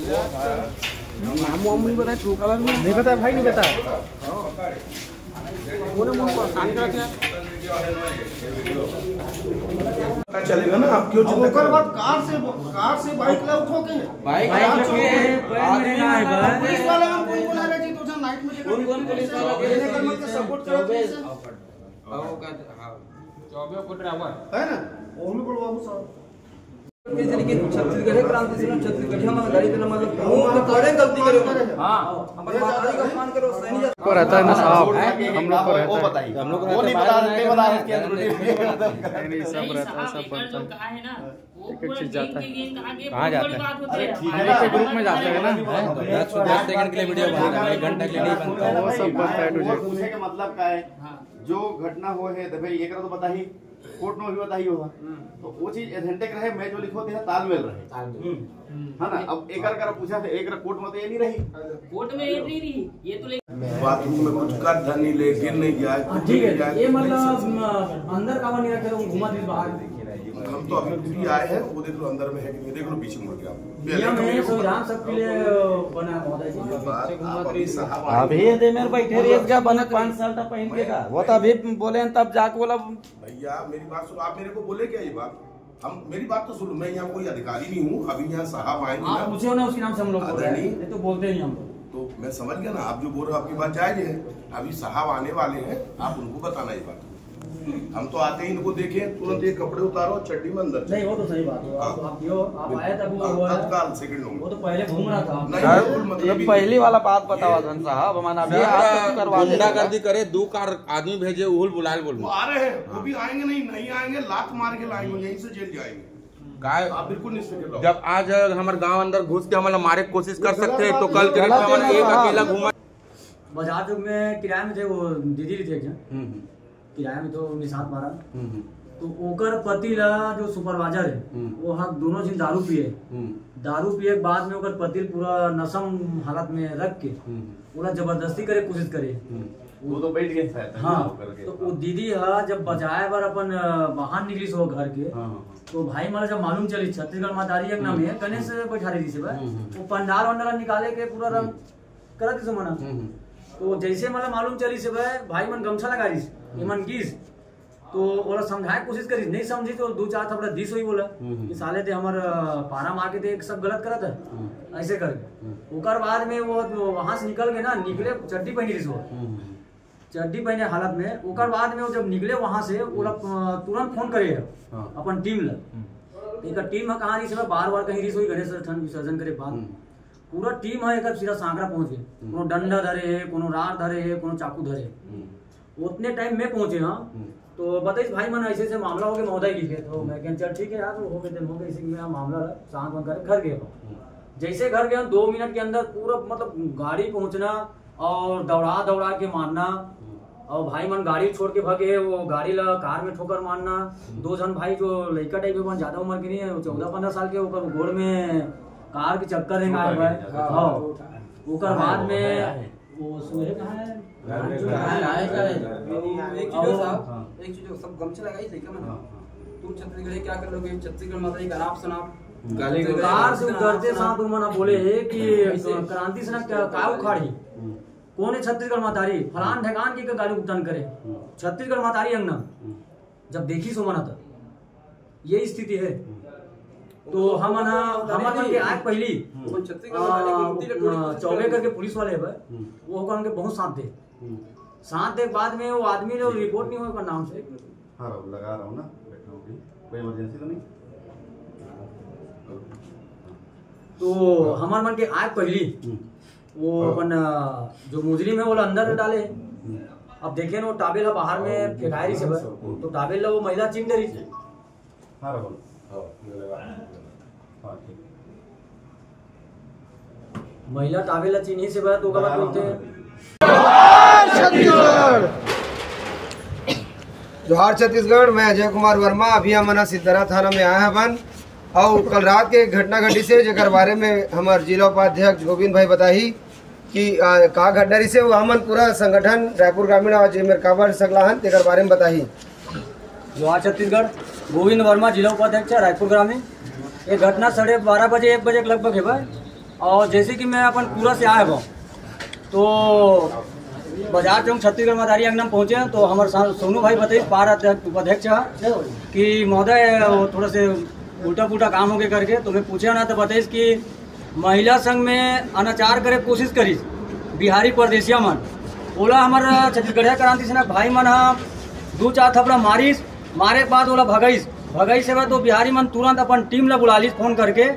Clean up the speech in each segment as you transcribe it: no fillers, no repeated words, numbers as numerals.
नाम वाम नहीं पता, ट्रू कलर में नहीं पता भाई, नहीं पता चलेगा ना। आप क्यों चिंता कर रहे हो? कार से बाइक ला उठोगे, बाइक पुलिस वाले हम कौन बोला रहे जी? तो नाइट में कौन पुलिस वाला के मत सपोर्ट करो चौबे को ड्राइवर है ना, ओम को बाबू साहब लेकिन छत्तीसगढ़ क्रांति से छत्तीसगढ़ हम गाड़ी तो मतलब तो करे गलती करे। हां हमारे माताजी का अपमान करो, सही को रहता है ना साहब, हम लोग को रहता है, वो बताइए, हम लोग को नहीं बता देते, बता इसके अंदर नहीं सब रहता है, सब बनता है ना, एक एक चीज जाता है। कहाँ जाता है? हम एक ग्रुप में जाते हैं ना, 10 सेकंड के लिए वीडियो बनेगा, 1 घंटा के लिए नहीं बनता, वो सब बनता है। तुझे पूछे का मतलब क्या है? जो घटना हो है तो भाई एक तो बता ही, कोर्ट में भी बताई होगा, तो वो चीज एथेंटिक रहे, मैं जो लिखो थे तालमेल रहे, है ना। अब एक कर पूछा थे, एक कोर्ट में तो ये नहीं रही, कोर्ट में ये नहीं रही, ये तो बाथरूम में कुछ कर धन नहीं ले, गिर नहीं गया, ठीक है। ये मतलब अंदर का नहीं रखे, घुमा दी बाहर। हम तो अभी आए हैं, वो देख लो अंदर में है कि नहीं, देख लो पीछे मुड़ के आप संविधान सबके लिए बना अभी दे मेरे बैठे रेत का बना 5 साल का पहन के का, वो तो अभी बोले तब जाके बोला। भैया मेरी बात सुनो, आप मेरे को बोले क्या ये बात? हम मेरी बात तो सुनो, मैं यहाँ कोई अधिकारी नहीं हूँ, अभी यहाँ साहब आएंगे, आप पूछो ना उसके नाम से हम लोग बोल रहे हैं, तो बोलते नहीं हम लोग। तो मैं समझ गया ना, आप जो बोल रहे हो आपकी बात जायज है, अभी साहब आने वाले हैं, आप उनको बताना ये बात। हम तो आते ही इनको देखे तुरंत ये कपड़े उतारो, चड्डी में अंदर नहीं, वो तो सही बात है। आप आए तब तत्काल सेकंड में, वो तो पहले घूम रहा था। पहली वाला बात बतावा धन साहब, हमारा गुंडागर्दी करे, 2 कार आदमी भेजे, उहुल बुलाए, बोल वो आ रहे हैं, वो भी आएंगे, नहीं आएंगे, लात मार के लाएंगे, यहीं से जेल जाएंगे। आप बिल्कुल निश्चित रहो। जब आज हमारे गांव अंदर घुस के हमारे मारे की कोशिश कर सकते हैं, तो कल के हमारे एक अकेला घूमा। बाजार चौक में किराए में थे, वो दीदी थे किराए में, तो निशात मारा, तो ओकर पति ला जो सुपरवाइजर है वो हाथ दोनों दिन दारू पिए, दारू पिए के बाद में ओकर पति पूरा नशम हालत में रख के पूरा जबरदस्ती करे कोशिश करे, वो तो बैठ गए। हाँ, तो वो दीदी हा जब बचाए बार अपन बाहर निकली सो घर के, तो भाई मारा जब मालूम चली छत्तीसगढ़ मातारी एक नाम है, गणेश बैठा रही थी, वो पंडाल वंडाल निकाले के पूरा रंग करा दी मना। तो जैसे मतलब मालूम चली से भाई मन गमछा लगा रही मन गिस, तो बोला समझाए कोशिश करी, नहीं समझी तो 2-4 थपड़ा दिस हुई, बोला कि साले थे हमार पारा मार के थे, सब गलत करत है ऐसे करके। ओकर बाद में वो वहां से निकल गए ना, निकले चड्डी पहनी रही, वो चड्डी पहने हालत में। ओकर बाद में वो जब निकले वहां से, वो तुरंत फोन करे अपन टीम ला, एक टीम कहाँ रही से बार कहीं रही, गणेश विसर्जन करे बाद पूरा टीम है, एक सीधा सांकरा पहुंच गए, कोनो डंडा धरे है, कोनो रार धरे है, कोनो चाकू धरे है। उतने टाइम में पहुंचे। हाँ, तो बताइए भाई मन ऐसे मामला हो गया महोदय लिखे, तो मैं कह चल ठीक है यार, हो गए इसी में मामला शांत बन कर घर गए। जैसे घर गए 2 मिनट के अंदर पूरा मतलब गाड़ी पहुंचना और दौड़ा के मारना, और भाई मन गाड़ी छोड़ के भागे, वो गाड़ी ला कार में ठोकर मारना। 2 जन भाई जो लड़का टाइप के ज्यादा उम्र के नहीं है, 14-15 साल के, गोड़ में कार की चक्कर है। ओकर बाद में वो सोहे कहाँ है, एक चीज सब गमछा लगाई थी क्या? तुम छत्तीसगढ़ क्या कर लोगे? छत्तीसगढ़ माता का नाप सनाप कार से उतरते साथ उन्होंने बोले कि क्रांति से क्या उखाड़ी, कौन है छत्तीसगढ़ मातारी, फलान ढकान की गाली उतन करे, छत्तीसगढ़ मातारी अंगना जब देखी सो मना था ये स्थिति है। तो हम के आग पहली चौबे करके पुलिस वाले है वो होकर उनके बहुत साथ दे बाद में वो आदमी जो रिपोर्ट नहीं हुआ नाम से। हाँ लगा रहा हूँ ना, कोई इमरजेंसी तो नहीं। तो हमारे मन के आग पहली वो अपन जो मुजरिम है वो अंदर डाले। अब देखे ना वो टाबेल बाहर में फेंकाई से, तो टाबेल वो महिला चिंग रही थी। महिला टावेला चीनी से तो गलत बोलते हैं। जोहार छत्तीसगढ़, मैं अजय कुमार वर्मा। अभी हम सिद्धरा थाना में आए हैं बन, और कल रात के घटना घटी से जकर बारे में हमारे जिला उपाध्यक्ष गोविंद भाई बताही कि का घटना रही से, वो हमन पूरा संगठन रायपुर ग्रामीण और मेरकाबर सकलाहन तेकर बारे में बताही। जोहार छत्तीसगढ़, गोविंद वर्मा जिला उपाध्यक्ष रायपुर ग्रामीण। ये घटना 12:30 1 बजे के लगभग है भाई। और जैसे कि मैं अपन पूरा से आए हूँ तो बाजार चौक छत्तीसगढ़ मदारी अंगना पहुँचे हैं तो हमारे सोनू भाई बताइए पार उपाध्यक्ष कि महोदय थोड़ा से उल्टा पुल्टा काम हो गए करके तो मैं पूछे ना तो बताइए कि महिला संघ में अनाचार करे कोशिश करी बिहारी परदेसिया मन ओला हमारा छत्तीसगढ़िया क्रांति सेना भाई मन दो चार थपड़ा मारिस मारे के बाद ओला भगाई से तो बिहारी मन तुरंत अपन टीम ला बुला ली फोन करके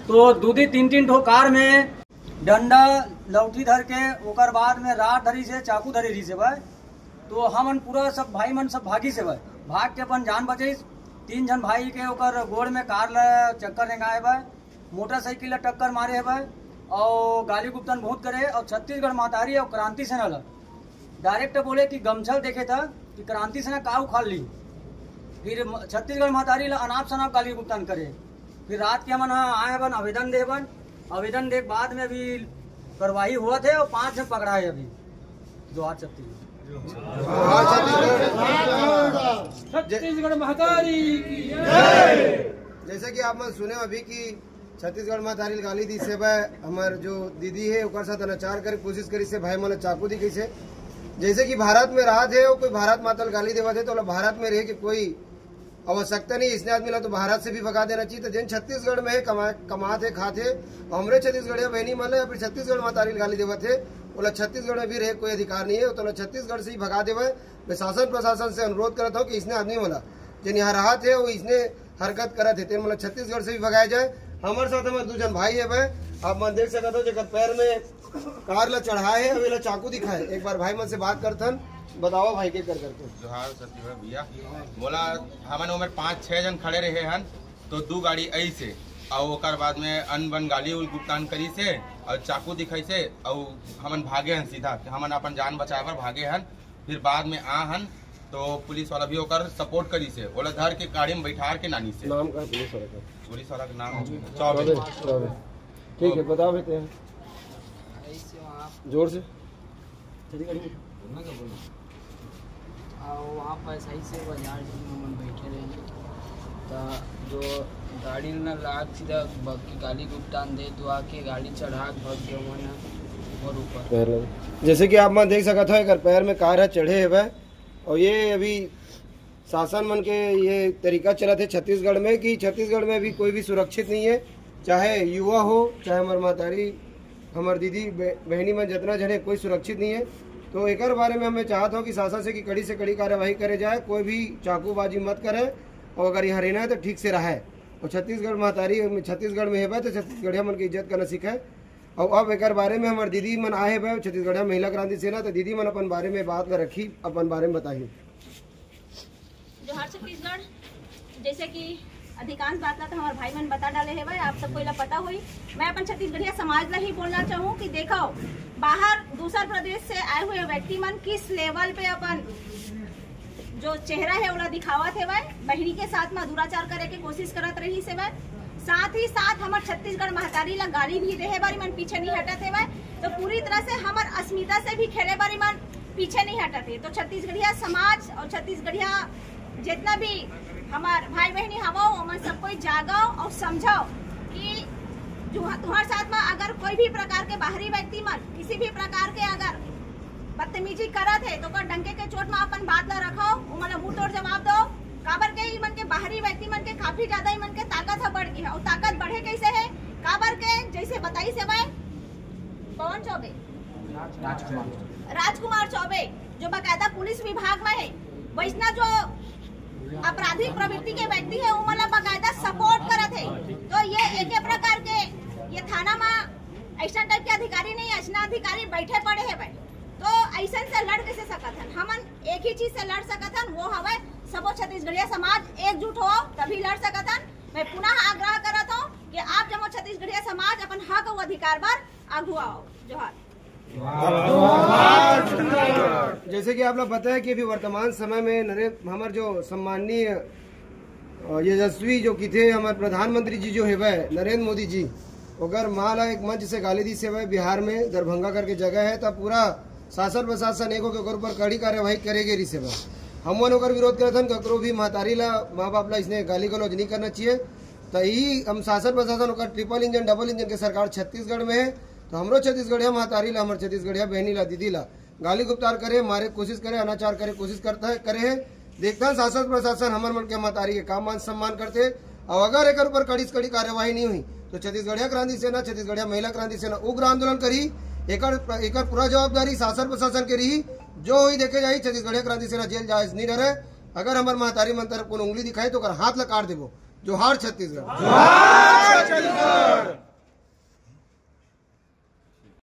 तो 2-3 ठो कार में डंडा लौठी धर के ओकर बाद में राड धरी से चाकू धरी रही से भाई तो हमन पूरा सब भाई मन सब भागी से भाई भाग के अपन जान बचे 3 जन भाई के ओकर गोड़ में कार ला चक्कर रेंगाए भाई मोटरसाइकिल ला टक्कर मारे है भाई और गाली गुप्तन बहुत करे और छत्तीसगढ़ महतारी और क्रांति सेना ला डायरेक्ट बोले कि गमछल देखे था कि क्रांति सेना का उखाड़ ली फिर छत्तीसगढ़ महतारी ला अनाप शनाप गाली गुप्तन करे फिर रात के हमन आए बन आवेदन दे बाद में अभी कार्रवाई हुआ थे और 5 जन पकड़ा है अभी जोहार छत्तीसगढ़ महतारी जैसे कि आप मन सुने अभी कि छत्तीसगढ़ महतारी गाली दी से हमार जो दीदी है ओकर साथ अनाचार करे कोशिश करी से भाई मन चाकू दी कैसे जैसे कि भारत में राहत है कोई भारत माता गाली देवा थे तो भारत में रहे कि कोई आवश्यकता नहीं इसने आदमी ला तो भारत से भी भगा देना चाहिए तो जिन छत्तीसगढ़ में है कमाते खाते हमरे छत्तीसगढ़िया बहनी मन या फिर छत्तीसगढ़ महतारी गाली देवा थे बोला छत्तीसगढ़ में भी रहे कोई अधिकार नहीं है तो छत्तीसगढ़ से ही भगा देवे मैं शासन प्रशासन से अनुरोध करता हूँ कि इसने आदमी वाला जिन यहाँ राहत है वो इसने हरकत करत है मतलब छत्तीसगढ़ से भी भगाया जाए हमारे साथ हमारे 2 जन भाई है भाई आप मन देख सकते हो जगह पैर में कार ला चढ़ाए है अभी ला चाकू दिखाए एक बार भाई मन से बात करथन बताओ भाई के कर करते जोहार सती भैया बोला हमन उम्र 5-6 जन खड़े रहे हन तो 2 गाड़ी ऐसे और ओकर बाद में अनबन गाली गुप्तान करी से और चाकू दिखाई से और हमन भागे हन सीधा हमन अपन जान बचाए पर भागे हन फिर बाद में आ हन तो पुलिस वाला भी होकर सपोर्ट करी से बोला धर के गाड़ी में बैठार के नानी से नाम का पुलिस वाला का नाम चौबे ठीक है बताओ बेटे जोर से वहाँ पर सही से बाजार में बैठे रहे तो जो गाड़ी न लाग सीधा गाली गुप्तान दे तो आके गाड़ी चढ़ा भग गया मन और ऊपर जैसे कि आप मन देख सकते हो अगर पैर में कार चढ़े है वह और ये अभी शासन मन के ये तरीका चला थे छत्तीसगढ़ में कि छत्तीसगढ़ में भी कोई भी सुरक्षित नहीं है चाहे युवा हो चाहे हमारे महतारी हमारे दीदी बहनी मन जितना जने कोई सुरक्षित नहीं है तो एक बारे में हमें चाहता हूँ कि शासन से कि कड़ी से कड़ी कार्यवाही करे जाए कोई भी चाकूबाजी मत करे और अगर यहाँ रहना है तो ठीक से रहे और छत्तीसगढ़ महतारी छत्तीसगढ़ में है तो छत्तीसगढ़िया मन की इज्जत करना सीखे और अब एक बारे में हमारे दीदी मन आए है छत्तीसगढ़िया महिला क्रांति सेना तो दीदी मन अपन बारे में बात कर रखी अपन बारे में बताइए जोहार छत्तीसगढ़ जैसे कि अधिकांश बात ला तो हमारे भाई मन बता डाले है भाई आप सबको ला पता हुई मैं अपन छत्तीसगढ़िया समाज ला ही बोलना चाहूँ कि देखो बाहर दूसर प्रदेश से आए हुए व्यक्ति मन किस लेवल पे अपन जो चेहरा है वो दिखावत है भाई बहनी के साथ में दुराचार करे के कोशिश करत रही से भाई साथ ही साथ हमारे छत्तीसगढ़ महतारी ला गाली भी दे बारी मन पीछे नहीं हटत है भाई तो पूरी तरह से हमारे अस्मिता से भी खेले बारी मन पीछे नहीं हटत है तो छत्तीसगढ़िया समाज और छत्तीसगढ़िया जितना भी हमार भाई बहनी हवा मन सबको जागाओ और समझाओ कि तुम्हारे साथ में अगर कोई भी प्रकार के बाहरी व्यक्ति मन किसी भी प्रकार के अगर बदतमीजी करत है तो डंके के चोट में अपन बात ला रखो उमन मुंह तोड़ जवाब दो काबर के मन के बाहरी व्यक्ति मन के काफी ज्यादा मन के ताकत है बढ़ गई है और ताकत बढ़े कैसे है काबर के जैसे बताई से भाई कौन चौबे राजकुमार चौबे जो बाकायदा पुलिस विभाग में है वैसना जो आपराधिक प्रवृत्ति के व्यक्ति है उमला बाकायदा सपोर्ट करत है तो ये एक प्रकार के ये थाना में ऐसा टाइप के अधिकारी नहीं ऐसा अधिकारी बैठे पड़े है भाई तो ऐसा से लड़ कैसे सकत हन हमन एक ही चीज से लड़ सकत हन वो हवे सबो छत्तीसगढ़िया समाज एकजुट हो तभी लड़ सकत हन मैं पुनः आग्रह करत हूँ कि आप जब छत्तीसगढ़िया समाज अपन हक और अधिकार पर आगू आओ जोहार जैसे कि आप लोग पता है कि अभी वर्तमान समय में हमारे जो सम्माननीय यशस्वी जो की थे हमारे प्रधानमंत्री जी जो है वह नरेंद्र मोदी जी अगर माला एक मंच से गाली दी से वह बिहार में दरभंगा करके जगह है तब पूरा शासन प्रशासन एगो के ऊपर कड़ी कार्यवाही करेगी रही से हम वन होकर विरोध करे थे ककरो भी महतारी ला माँ बाप ला इसने गाली गलौज नहीं करना चाहिए तो यही हम शासन प्रशासन होकर ट्रिपल इंजन डबल इंजन के सरकार छत्तीसगढ़ में है, तो हमरो छत्तीसगढ़िया महतारी ला, हमारे छत्तीसगढ़िया बहनी ला, दीदी ला गाली गुप्तार करे, मारे कोशिश करे, अनाचार करे कोशिश करता है करे है। देखता है शासन प्रशासन हमारे मन के महतारी के काम मान सम्मान करते, और अगर एक ऊपर कड़ी से कड़ी कार्यवाही नहीं हुई तो छत्तीसगढ़िया क्रांति सेना, छत्तीसगढ़िया महिला क्रांति सेना उग्र आंदोलन करी। एक पूरा जवाबदारी शासन प्रशासन के रही, जो हुई देखे जाए। छत्तीसगढ़िया क्रांति सेना जेल जायज नहीं रहे। अगर हमारे महतारी मन तरफ को उंगली दिखाई तो हाथ ला काट देवो। जोहार छत्तीसगढ़।